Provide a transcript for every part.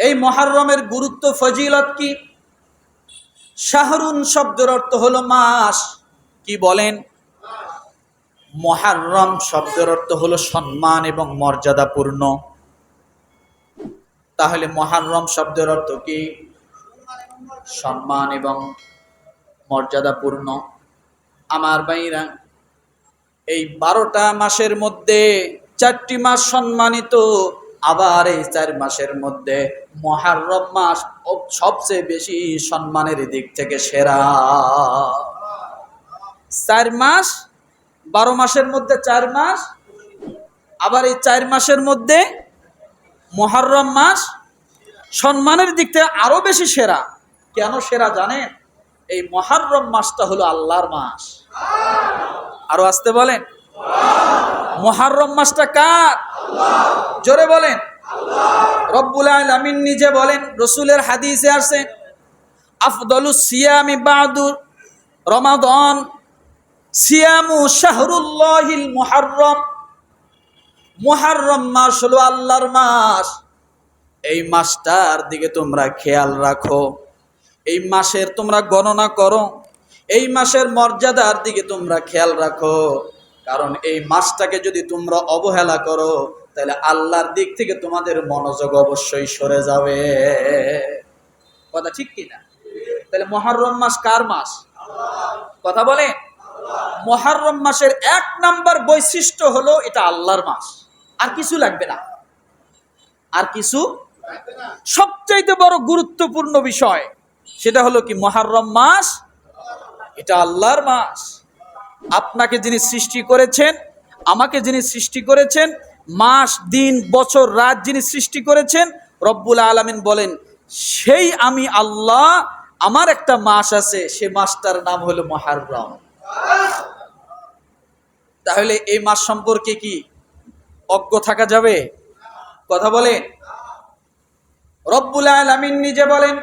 এই মুহররমের গুরুত্ব ফজিলত কি? শাহরুন শব্দের অর্থ হলো মাস। কি বলেন? মুহররম শব্দের অর্থ হলো সম্মান এবং মর্যাদাপূর্ণ। তাহলে মুহররম শব্দের অর্থ কি? সম্মান এবং মর্যাদাপূর্ণ। আমার ভাইরা, এই 12টা মাসের মধ্যে 4টি মাস সম্মানিত, আবার এই 4 মাসের মধ্যে মুহররম মাস সবচেয়ে বেশি সম্মানের দিক থেকে সেরা। 4 মাস, 12 মাসের মধ্যে 4 মাস, আবার এই 4 মাসের মধ্যে মুহররম মাস সম্মানের দিক থেকে আরো বেশি সেরা। কেন সেরা জানেন? এই মুহররম মাসটা হলো আল্লাহর মাস। আরো আসতে বলেন, মুহররম মাসটা কার? জোরে বলেন। রব্বুল আলামিন নিজে বলেন, রাসূলের হাদিসে আছে, আফদালুস সিয়ামি বাদু রমাদান সিয়ামু শাহরুল্লাহিল মুহররম। মুহররম মাস হলো আল্লাহর মাস। এই মাসটার দিকে তোমরা খেয়াল রাখো, এই মাসের তোমরা গণনা করো, এই মাসের মর্যাদার দিকে তোমরা খেয়াল রাখো। কারণ এই মাসটাকে যদি তোমরা অবহেলা করো, তাহলে আল্লাহর দিক থেকে তোমাদের মনোযোগ অবশ্যই সরে যাবে। কথা ঠিক কিনা? তাহলে মুহররম মাস কার মাস? কথা বলে। মুহররম মাসের 1 নাম্বার বৈশিষ্ট্য হলো এটা আল্লাহর মাস। আর কিছু লাগবে না, আর কিছু। সবচাইতে বড় গুরুত্বপূর্ণ বিষয় সেটা হলো কি, মুহররম মাস এটা আল্লাহর মাস। আপনাকে যিনি সৃষ্টি করেছেন, আমাকে যিনি সৃষ্টি করেছেন, মাস দিন বছর রাত যিনি সৃষ্টি করেছেন, রব্বুল আলামিন বলেন, সেই আমি আল্লাহ, আমার একটা মাস আছে, সে মাসটার নাম হলো মুহররম। তাহলে এই মাস সম্পর্কে কি অজ্ঞ থাকা যাবে? কথা বলেন। রব্বুল আলামিন নিজে বলেন,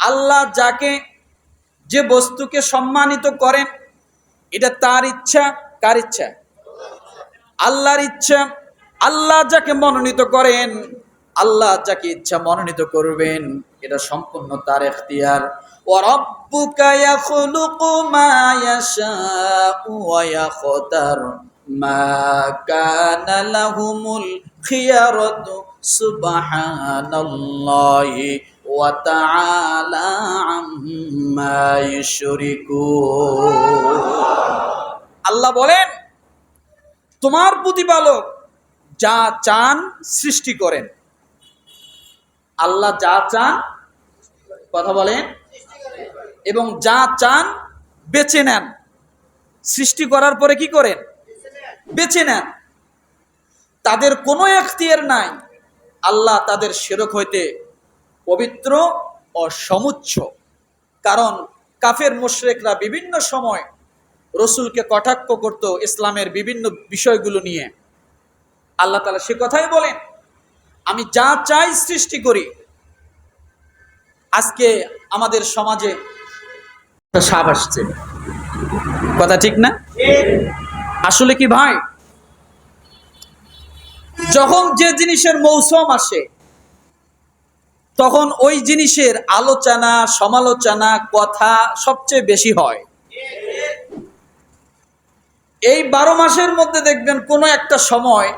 আল্লাহ যাকে যে বস্তুকে সম্মানিত করেন এটা তার ইচ্ছা। কার ইচ্ছা? আল্লাহর ইচ্ছা। আল্লাহ যাকে মনোনীত করেন, আল্লাহ যাকে ইচ্ছা মনোনীত করবেন, এটা সম্পূর্ণ তার ইখতিয়ার। ওয়া রাব্বুকা ইয়াখলুকু মা ইয়াশাউ ওয়া ইয়াখতার মা কানা লাহুমুল খিয়ারাতু সুবহানাল্লাহি ওয়া তাআলা আম্মা ইউশরিকুন। আল্লাহ বলেন, তোমার প্রতিপালক যা চান সৃষ্টি করেন। আল্লাহ যা চান, কথা বলেন, এবং যা চান বেছে নেন। সৃষ্টি করার পরে কি করেন? বেছে নেন। তাদের কোনো এখতিয়ার নাই। আল্লাহ তাদের শিরক হইতে পবিত্র ও সমুচ্চ। কারণ কাফের মুশরিকরা বিভিন্ন সময় রসুলকে কটাক্ষ করত ইসলামের বিভিন্ন বিষয়গুলো নিয়ে। আল্লাহ তাআলা সে কথাই বলেন, আমি যা চাই সৃষ্টি করি। আজকে আমাদের সমাজে সাপ আসছে, কথা ঠিক না? আসলে কি ভাই, যখন যে জিনিসের মৌসুম আসে, তখন ওই জিনিসের আলোচনা সমালোচনা কথা সবচেয়ে বেশি হয়। এই 12 মাসের মধ্যে দেখবেন কোনো একটা সময়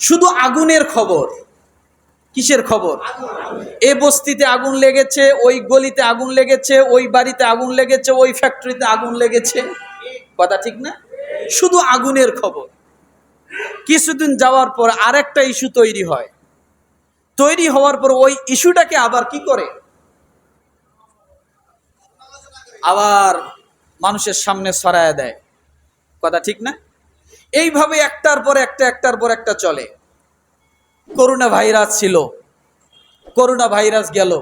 শুধু আগুনের খবর। কিসের খবর? এই বস্তিতে আগুন লেগেছে, ওই গলিতে আগুন লেগেছে, ওই বাড়িতে আগুন লেগেছে, ওই ফ্যাক্টরিতে আগুন লেগেছে। কথা ঠিক না? শুধু আগুনের খবর। কিছুদিন যাওয়ার পর আরেকটা ইস্যু তৈরি হয়। তৈরি হওয়ার পর ওই ইস্যুটাকে আবার কি করে? আবার মানুষের সামনে ছড়ায় দেয়। কথা ঠিক না? এইভাবে একটার পর একটা চলে। করোনা ভাইরাস ছিল, করোনা ভাইরাস গেল,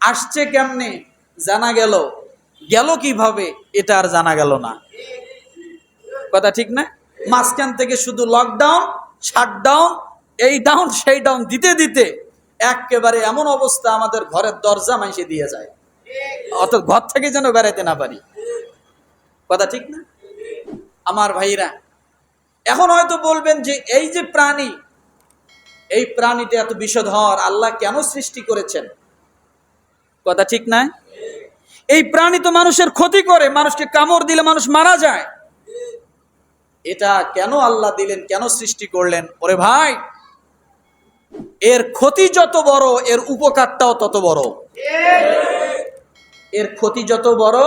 আসছে কেমনে জানা গেল, গেল কিভাবে এটা আর জানা গেল না। কথা ঠিক না? মাঝখান থেকে শুধু লকডাউন, শাটডাউন, এই ডাউন সেই ডাউন দিতে দিতে একেবারে এমন অবস্থা, আমাদের ঘরের দরজা মাইসে দিয়ে যায়, অত ঘর থেকে যেন বেড়াইতে না পারি। কথা ঠিক না? আমার ভাইরা, এখন হয়তো বলবেন যে এই যে প্রাণী, এই প্রাণীটা এত বিষধর, আল্লাহ কেন সৃষ্টি করেছেন? কথা ঠিক না? এই প্রাণী তো মানুষের ক্ষতি করে, মানুষকে কামড় দিলে মানুষ মারা যায়। এটা কেন আল্লাহ দিলেন, কেন সৃষ্টি করলেন? ওরে ভাই, এর ক্ষতি যত বড় এর উপকারটাও তত বড়। এর ক্ষতি যত বড়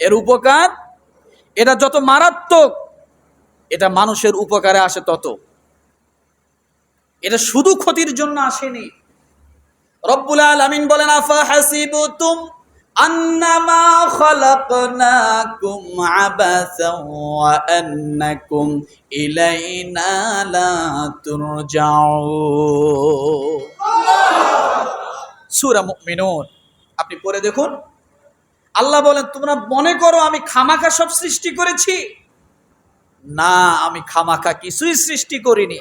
এর উপকার, এটা যত মারাত্মক এটা মানুষের উপকারে আসে তত। এটা শুধু ক্ষতির জন্য আসেনি। রব্বুল আলামিন বলেন, আফা হাসিবতুম আন্নামা খালাকনাকুম আবাসান ওয়া আন্নাকুম ইলাইনা লা তুরজাউন। সূরা মুমিনুন আপনি পড়ে দেখুন। আল্লাহ বলেন, তোমরা মনে করো আমি খামাখা সব সৃষ্টি করেছি? না, আমি খামাখা কিছুই সৃষ্টি করিনি।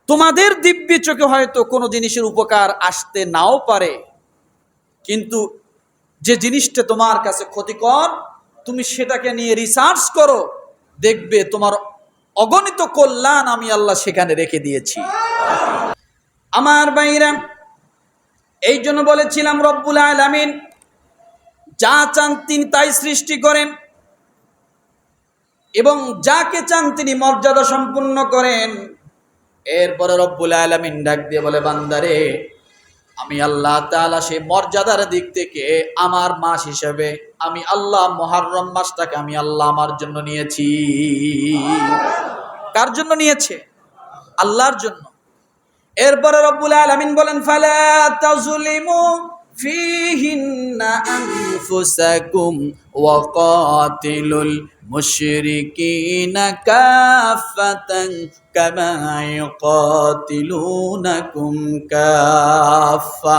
তোমাদের দিব্য চোখে হয়তো কোনো জিনিসের উপকার আসতে নাও পারে, কিন্তু যে জিনিসটা তোমার কাছে ক্ষতিকর তুমি সেটাকে নিয়ে রিসার্চ করো, দেখবে তোমার অগণিত কল্যাণ আমি আল্লাহ সেখানে রেখে দিয়েছি। আমার ভাইরা, এই জন্য বলেছিলাম রব্বুল আলামিন যা চান তিনি তাই সৃষ্টি করেন এবং যাকে চান তিনি মর্যাদা সম্পন্ন করেন। এরপরে রব্বুল আলামিন ডাক দিয়ে বলে, বান্দারে আমি আল্লাহ তাআলা সেই মর্যাদার দিক থেকে আমার মাস হিসেবে আমি আল্লাহ মুহররম মাসটাকে আমি আল্লাহ আমার জন্য নিয়েছি। কার জন্য নিয়েছে? আল্লাহর জন্য। এরপরে রব্বুল আলামিন বলেন, ফালা তাযলিমু ফীহিন্না আনফুসাকুম ওয়া কাতিলুল মুশরিকিনা কাফাতান কামা ইউকাতিলুনাকুম কাফা।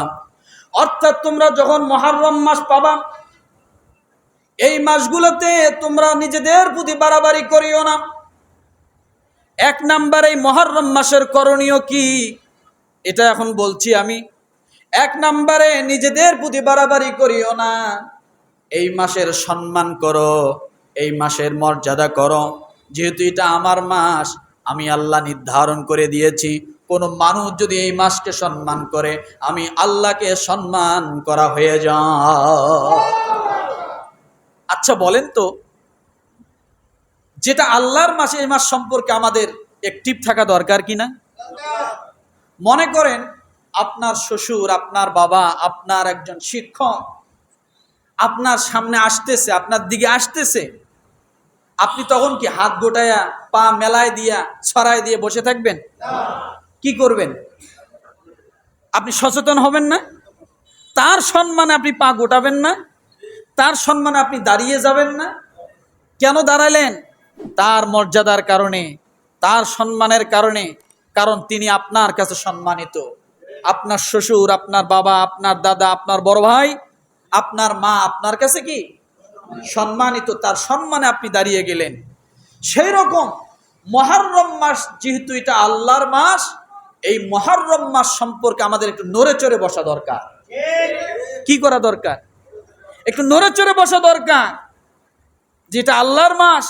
অর্থাৎ তোমরা যখন মুহররম মাস পাবা, এই মাসগুলোতে তোমরা নিজেদের প্রতি বাড়াবাড়ি করিও না। এক নম্বরে এই মুহররম মাসের করণীয় কি এটা এখন বলছি আমি। এক নম্বরে নিজেদের প্রতি বাড়াবাড়ি করিও না, এই মাসের সম্মান করো, এই মাসের মর্যাদা করো। যেহেতু এটা আমার মাস, আমি আল্লাহ নির্ধারণ করে দিয়েছি, কোনো মানুষ যদি এই মাসকে সম্মান করে আমি আল্লাহকে সম্মান করা হয়ে যায়। আচ্ছা বলেন তো, যেটা আল্লাহর মাস, এই মাস সম্পর্কে আমাদের অ্যাক্টিভ থাকা দরকার কিনা? মনে করেন আপনার শ্বশুর, আপনার বাবা, আপনার একজন শিক্ষক আপনার সামনে আসতেছে, আপনার দিকে আসতেছে, আপনি তখন কি হাত গোটায়া পা মেলায় দিয়া ছড়ায় দিয়ে বসে থাকবেন? কি করবেন? আপনি সচেতন হবেন না? তার সম্মানে আপনি পা গোটাবেন না? তার সম্মানে আপনি দাঁড়িয়ে যাবেন না? কেন দাঁড়ালেন? তার মর্যাদার কারণে, তার সম্মানের কারণে। কারণ তিনি আপনার কাছে সম্মানিত। আপনার শ্বশুর, আপনার বাবা, আপনার দাদা, আপনার বড় ভাই, আপনার মা আপনার কাছে কি সম্মানিত, তার সম্মানে আপনি দাঁড়িয়ে গেলেন। সেই রকম মুহররম মাস যেহেতু এটা আল্লাহর মাস, এই মুহররম মাস সম্পর্কে আমাদের একটু নড়ে চড়ে বসা দরকার। কি করা দরকার? একটু নড়ে চড়ে বসা দরকার। যেটা আল্লাহর মাস,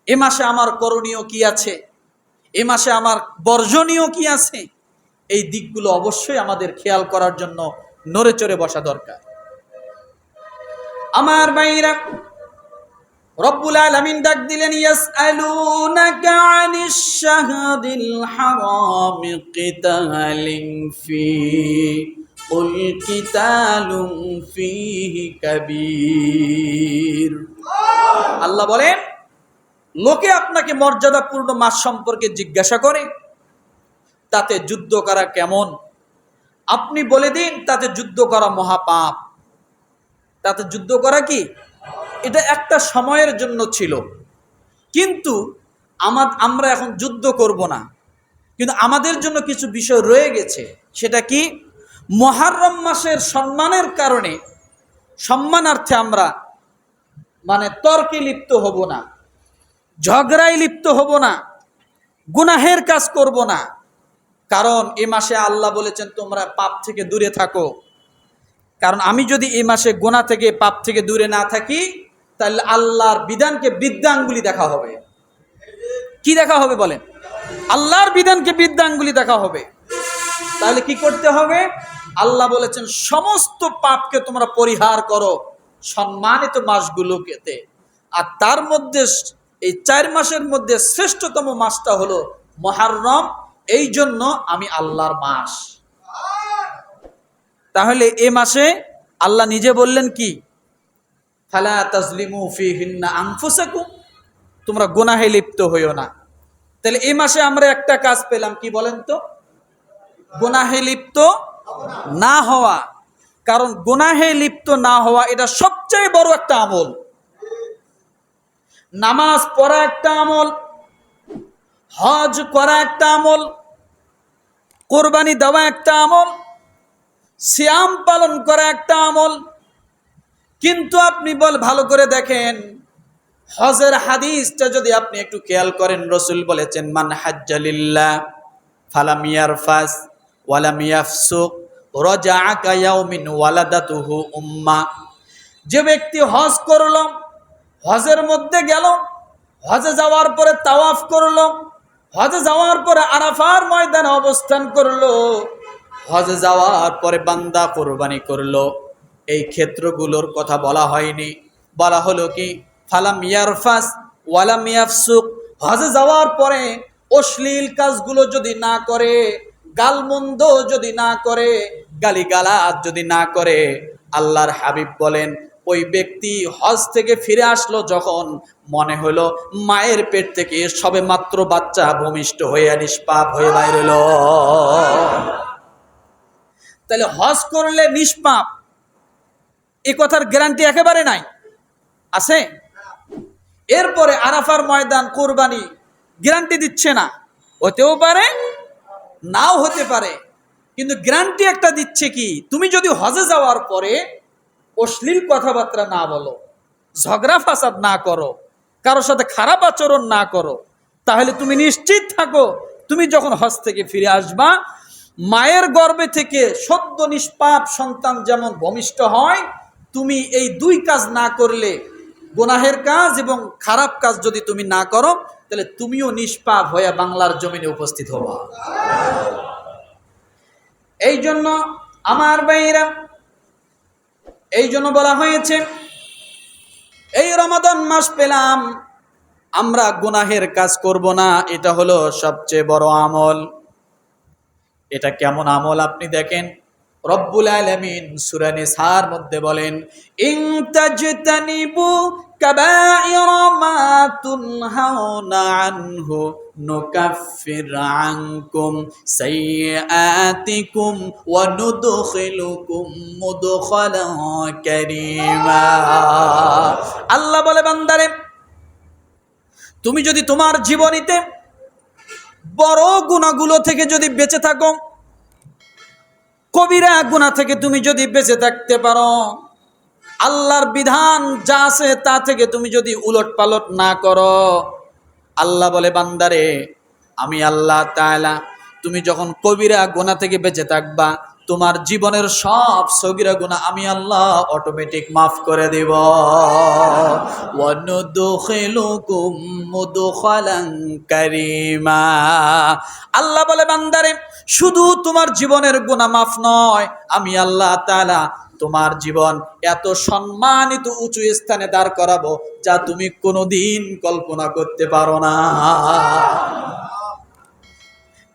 এ মাসে আমার করণীয় কি আছে, এ মাসে আমার বর্জনীয় কি আছে, এই দিকগুলো অবশ্যই আমাদের খেয়াল করার জন্য নড়ে চড়ে বসা দরকার। আমার ভাইরা, রব্বুল আলামিন ডাক দিলেন, ইয়াসআলুনাকা আনিশ শাহরিল হারাম কিতালিন ফি কুল কিতালুম ফিহি কাবীর। আল্লাহ বলেন, লোকে আপনাকে মর্যাদাপূর্ণ মাস সম্পর্কে জিজ্ঞাসা করে, তাতে যুদ্ধ করা কেমন? আপনি বলে দিন, তাতে যুদ্ধ করা মহাপাপ। তাতে যুদ্ধ করা কি? এটা একটা সময়ের জন্য ছিল, কিন্তু আমরা এখন যুদ্ধ করব না। কিন্তু আমাদের জন্য কিছু বিষয় রয়ে গেছে। সেটা কি? মুহররম মাসের সম্মানের কারণে, সম্মানার্থে আমরা তর্কে লিপ্ত হব না, ঝগড়ায় লিপ্ত হব না, গুনাহের কাজ করব না। কারণ এই মাসে আল্লাহ বলেছেন তোমরা পাপ থেকে দূরে থাকো। কারণ আমি যদি এই মাসে গুনাহ থেকে, পাপ থেকে দূরে না থাকি, তাহলে আল্লাহর বিধানকে বৃদ্ধাঙ্গুলি দেখা হবে। কি দেখা হবে বলেন? আল্লাহর বিধানকে বৃদ্ধাঙ্গুলি দেখা হবে। তাহলে কি করতে হবে? আল্লাহ বলেছেন সমস্ত পাপকে তোমরা পরিহার করো সম্মানিত মাসগুলোকে। আর তার মধ্যে এই 4 মাসের মধ্যে শ্রেষ্ঠতম মাসটা হলো মুহররম। এই জন্য আমি আল্লাহর মাস। তাহলে এ মাসে আল্লাহ নিজে বললেন কি, ফালা তাজলিমু ফিহিন্না আনফুসাকুম, তোমরা গুনাহে লিপ্ত হইও না। তাহলে এই মাসে আমরা একটা কাজ পেলাম, কি বলেন তো? গুনাহে লিপ্ত না হওয়া। কারণ গুনাহে লিপ্ত না হওয়া এটা সবচেয়ে বড় একটা আমল। নামাজ পড়া একটা আমল, হজ করা একটা আমল, কোরবানি দেওয়া একটা আমল, সিয়াম পালন করা একটা আমল। কিন্তু আপনি ভালো করে দেখেন, হজের হাদিসটা যদি আপনি একটু খেয়াল করেন, রসুল বলেছেন মান হাজ্জা লিল্লাহ ফালাম ইয়ারফাস ওয়ালাম ইয়াফসুক রাজাআ কায়াউমিন ওয়ালাদাতুহু উম্মা। যে ব্যক্তি হজ করল, হজের মধ্যে গেল, হজে যাওয়ার পরে তাওয়াফ করল, হজে যাওয়ার পরে আরাফার ময়দানে অবস্থান করলো, হজে যাওয়ার পরে বান্দা কোরবানি করলো, এই ক্ষেত্রগুলোর কথা বলা হয়নি। বলা হলো কি ফালাম ইয়ারফাস ওয়ালাম ইয়াফসুক। হজে যাওয়ার পরে অশ্লীল কাজগুলো যদি না করে, গালমন্দ যদি না করে, গালিগালাজ যদি না করে, আল্লাহর হাবিব বলেন ওই ব্যক্তি হজ থেকে ফিরে আসলো যখন মনে হলো মায়ের পেট থেকে সবে মাত্র বাচ্চা ভূমিষ্ঠ হয়ে নিষ্পাপ হয়ে বাইরে এলো। তাহলে হজ করলে নিষ্পাপ, এ কথার গ্যারান্টি একেবারে নাই, আছে? এরপরে আরাফার ময়দান, কোরবানি গ্যারান্টি দিচ্ছে না, হতেও পারে নাও হতে পারে, কিন্তু গ্যারান্টি একটা দিচ্ছে কি, তুমি যদি হজে যাওয়ার পরে অশ্লীল কথাবার্তা না বলো, ঝগড়া ফাসাদ না করো, কারোর সাথে খারাপ আচরণ না করো, তাহলে তুমি নিশ্চিত থাকো তুমি যখন হজ থেকে ফিরে আসবা, মায়ের গর্ভে থেকে সদ্য নিষ্পাপ সন্তান যেমন ভূমিষ্ঠ হয়, তুমি এই 2 কাজ না করলে, গুনাহের কাজ এবং খারাপ কাজ যদি তুমি না করো, তাহলে তুমিও নিষ্পাপ হয়ে বাংলার জমিনে উপস্থিত হবা। এই জন্য আমার ভাইরা, এই জন্য বলা হয়েছে এই রমাদান মাস পেলাম, আমরা গুনাহের কাজ করব না, এটা হলো সবচেয়ে বড় আমল। এটা কেমন আমল আপনি দেখেন, রব্বুল আলামিন সূরা নিসার মধ্যে বলেন ইন তাজতানিবু কাবাইরা মা তুনহাউনা আনহু নুকাফির আনকুম সাইয়্যাতিকুম ওয়া নুদখিলুকুম মুদখালান কারীমা। আল্লাহ বলে বান্দারে, তুমি যদি তোমার জীবনীতে বড় গুনাহগুলো থেকে যদি বেঁচে থাকো, কবিরা গুনাহ থেকে তুমি যদি বেঁচে থাকতে পারো, আল্লাহর বিধান যা আছে তা থেকে তুমি যদি উলট পালট না করো, আল্লাহ বলে বান্দারে আমি আল্লাহ তাআলা, তুমি যখন কবিরা গুনাহ থেকে বেঁচে থাকবা, তোমার জীবনের সব সগীরা গুনাহ আমি আল্লাহ অটোমেটিক মাফ করে দেব। ওয়া নুদখিলুকুম মুদখালান কারীমা। আল্লাহ বলে বান্দারে, শুধু তোমার জীবনের গুনাহ মাফ নয়, আমি আল্লাহ তাআলা তোমার জীবন এত সম্মানিত উঁচু স্থানে দাঁড় করাবো যা তুমি কোনোদিন কল্পনা করতে পারো না।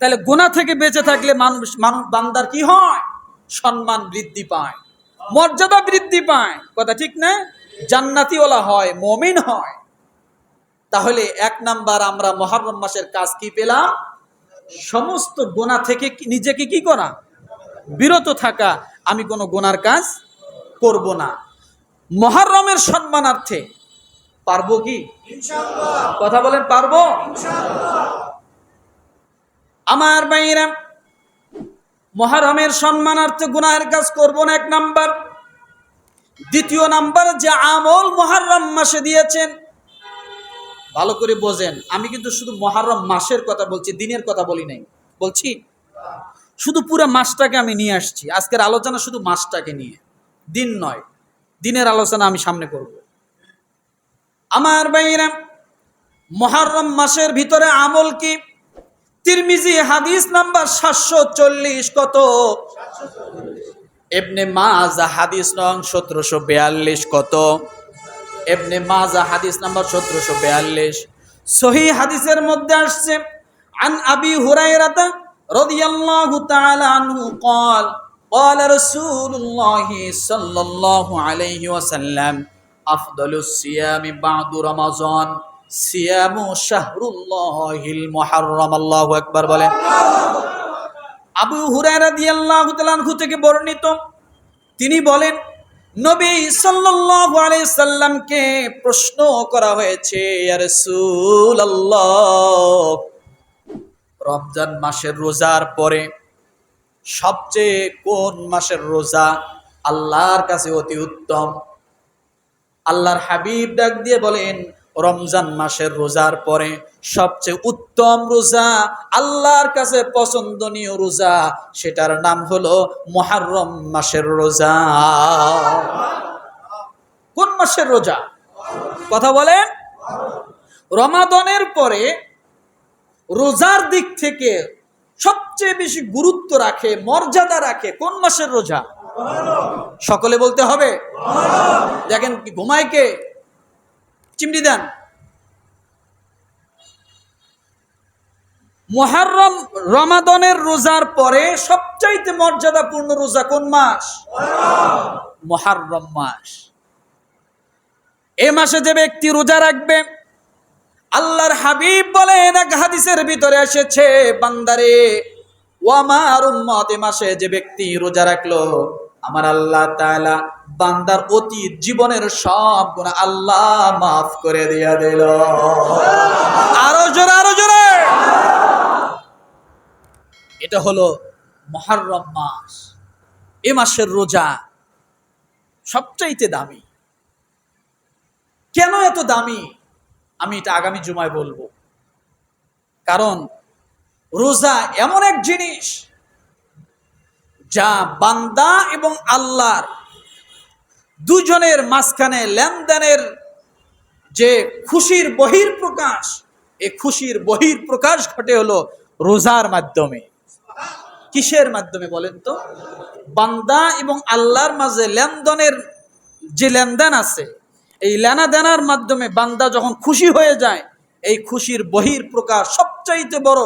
তাহলে গুনাহ থেকে বেঁচে থাকলে মানুষ বান্দার কি হয়? সম্মান বৃদ্ধি পায়, মর্যাদা বৃদ্ধি পায়, কথা ঠিক না? জান্নাতি ওয়ালা হয়, মুমিন হয়। তাহলে 1 নাম্বার আমরা মুহররম মাসের কাজ কি পেলাম? সমস্ত গুনাহ থেকে নিজেকে কি করা? বিরত থাকা, আমি কোনো গুনার কাজ করব না। মুহররমের সম্মানার্থে পারবো কি? ইনশাআল্লাহ। কথা বলেন, পারবো? ইনশাআল্লাহ। আমার ভাইরা, মুহররমের সম্মানার্থে গুনাহের কাজ করব না, 1 নাম্বার। 2 নাম্বার, যে আমল মুহররম মাসে দিয়েছেন, ভালো করে বোঝেন, আমি কিন্তু শুধু মুহররম মাসের কথা বলছি, দিনের কথা বলি নাই। বলছি শুধু পুরো মাসটাকে আমি নিয়ে আসছি। আজকের আলোচনা শুধু মাসটাকে নিয়ে, দিন নয়। দিনের আলোচনা আমি সামনে করব। আমার ভাইরা, মুহররম মাসের ভিতরে আমল কি? তিরমিজি হাদিস নাম্বার 740 কত? ইবনে মাজাহ হাদিস নং 1742 কত? ইবনে মাজাহ হাদিস নাম্বার 1742। সহিহ হাদিসের মধ্যে আসছে আন আবি হুরায়রা রাদিয়াল্লাহু তাআলা আনহু قال قال رسول الله صلى الله عليه وسلم أفضل الصيام بعد رمضان صيام شهر الله المحرم الله أكبر বলেন। আবু হুরায়রা রাদিয়াল্লাহু তাআলা আনহু থেকে বর্ণিত, তিনি বলেন নবী সাল্লাল্লাহু আলাইহি সাল্লামকে প্রশ্ন করা হয়েছে, ইয়া রাসূলুল্লাহ, রমজান মাসের রোজার পরে সবচেয়ে কোন মাসের রোজা আল্লাহর কাছে অতি উত্তম? আল্লাহর হাবিব ডাক দিয়ে বলেন, রমজান মাসের রোজার পরে সবচেয়ে উত্তম রোজা, আল্লাহর কাছে পছন্দনীয় রোজা, সেটার নাম হলো মুহররম মাসের রোজা। কোন মাসের রোজা? কথা বলেন। রমাদানের পরে রোজার দিক থেকে সবচেয়ে বেশি গুরুত্ব রাখে, মর্যাদা রাখে কোন মাসের রোজা? সকলে বলতে হবে। দেখেন কি ঘুমায় কে? চিমটি দেন। মুহররম রমাদানের রোজার পরে সবচাইতে মর্যাদাপূর্ণ রোজা কোন মাস? মুহররম মাস। এই মাসে যে ব্যক্তি রোজা রাখবে, আল্লাহর হাবিব বলেন এক হাদিসের ভিতরে এসেছে, বান্দারে ও আমার উম্মত, এই মাসে যে ব্যক্তি রোজা রাখলো, আমার আল্লাহ তাআলা বান্দার অতীত জীবনের সব গুনাহ আল্লাহ মাফ করে দিয়া দিল। আরো জোরে, আরো জোরে। এটা হলো মুহররম মাস। এই মাসের রোজা সবচাইতে দামি। কেন এত দামি? আমি এটা আগামী জুমায় বলবো। কারণ রোজা এমন এক জিনিস যা বান্দা এবং আল্লাহর দুজনের মাঝখানে লেনদেনের যে খুশির বহিঃপ্রকাশ, এই খুশির বহিঃপ্রকাশ ঘটে হলো রোজার মাধ্যমে। কিসের মাধ্যমে বলেন তো? বান্দা এবং আল্লাহর মাঝে লেনদেনের যে লেনদেন আছে, এই লেনা দেনার মাধ্যমে বান্দা যখন খুশি হয়ে যায়, এই খুশির বহিঃপ্রকাশ সবচাইতে বড়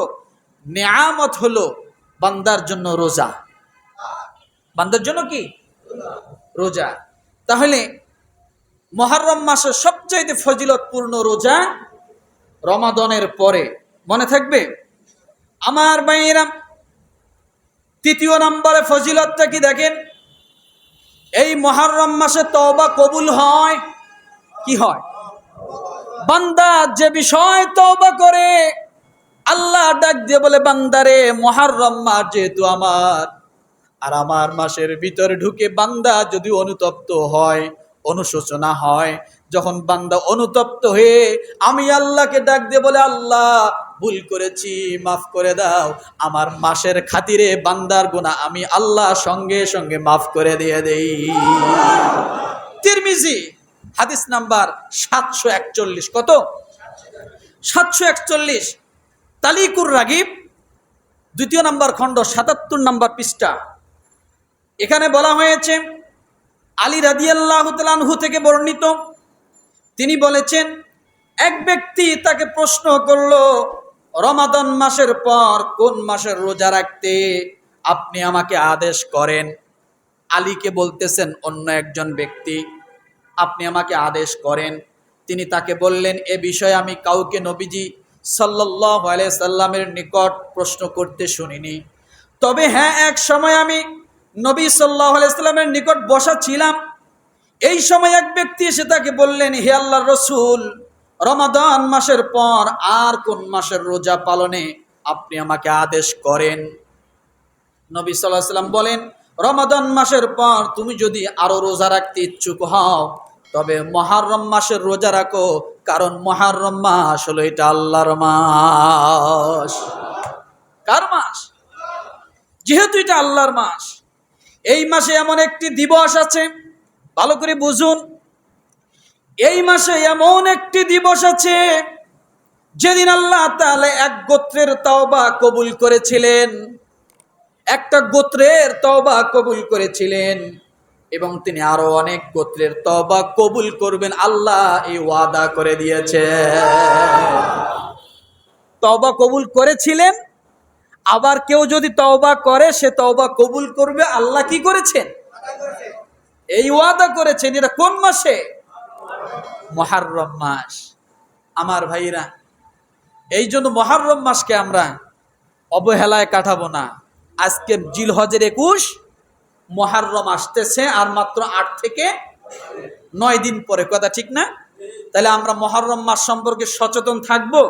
নেয়ামত হলো বান্দার জন্য রোজা। বান্দার জন্য কি? রোজা। তাহলে মুহররম মাসের সবচাইতে ফজিলতপূর্ণ রোজা রমাদানের পরে। মনে থাকবে আমার ভাইয়েরা। তৃতীয় নম্বরে ফজিলতটা কি দেখেন, এই মুহররম মাসে তওবা কবুল হয়। কি হয়? বান্দা যে বিষয় তওবা করে, আল্লাহ ডাক দিয়ে বলে, বান্দারে মুহররম মাস যেহেতু আমার, আর আমার মাসের ভিতরে ঢুকে বান্দা যদি অনুতপ্ত হয়, অনুশোচনা হয়, যখন বান্দা অনুতপ্ত হয়ে আমি আল্লাহকে ডাক দিয়ে বলে, আল্লাহ ভুল করেছি, মাফ করে দাও, আমার মাসের খাতিরে বান্দার গুনাহ আমি আল্লাহ সঙ্গে সঙ্গে মাফ করে দিয়ে দেই। তিরমিজি হাদিস নাম্বার 741 কত? 741। তালিকুর রাগিব দ্বিতীয় নাম্বার খণ্ড 77 নাম্বার পৃষ্ঠা। এখানে বলা হয়েছে, আলী রাদিয়াল্লাহু তাআলা আনহু থেকে বর্ণিত, তিনি বলেছেন, এক ব্যক্তি তাকে প্রশ্ন করলো, রমাদান মাসের পর কোন মাসের রোজা রাখতে আপনি আমাকে আদেশ করেন। আলীকে বলতেছেন অন্য একজন ব্যক্তি, আপনি আমাকে আদেশ করেন। তিনি তাকে বললেন, এ বিষয়ে আমি কাউকে নবীজি সাল্লাল্লাহু আলাইহি সাল্লামের নিকট প্রশ্ন করতে শুনিনি। তবে হ্যাঁ, এক সময় আমি নবী সাল্লাল্লাহু আলাইহি সাল্লামের নিকট বসা ছিলাম। এই সময় এক ব্যক্তি এসে তাকে বললেন, হে আল্লাহর রাসূল, রমাদান মাসের পর আর কোন মাসের রোজা পালনে আপনি আমাকে আদেশ করেন। নবী সাল্লাল্লাহু আলাইহি সাল্লাম বলেন, রমাদান মাসের পর তুমি যদি আরো রোজা রাখতে ইচ্ছুক হও, তবে মুহররম মাসের রোজা রাখো, কারণ মুহররম মাস হলো এটা আল্লাহর মাস। কার মাস? যেহেতু এটা আল্লাহর মাস, এই মাসে এমন একটি দিবস আছে, ভালো করে বুঝুন। এই মাসে এমন একটি দিবস আছে যেদিন আল্লাহ তাআলা এক গোত্রের তওবা কবুল করেছিলেন, একটা গোত্রের তওবা কবুল করেছিলেন এবং তিনি আরো অনেক গোত্রের তওবা কবুল করবেন, আল্লাহ এই ওয়াদা করে দিয়েছে। তওবা কবুল করেছিলেন, আবার কেউ যদি তওবা করে সে তওবা কবুল করবে, আল্লাহ কি করেছেন? এই ওয়াদা করেছেন। এটা কোন মাসে? মুহররম মাস। আমার ভাইরা, এই জন্য মুহররম মাসকে আমরা অবহেলায় কাটাবো না। আজকে জিলহজের 21, মুহররম আসতেছে আর মাত্র 8 থেকে 9 দিন পরে, কথা ঠিক না? তাহলে আমরা মুহররম মাস সম্পর্কে সচেতন থাকবো।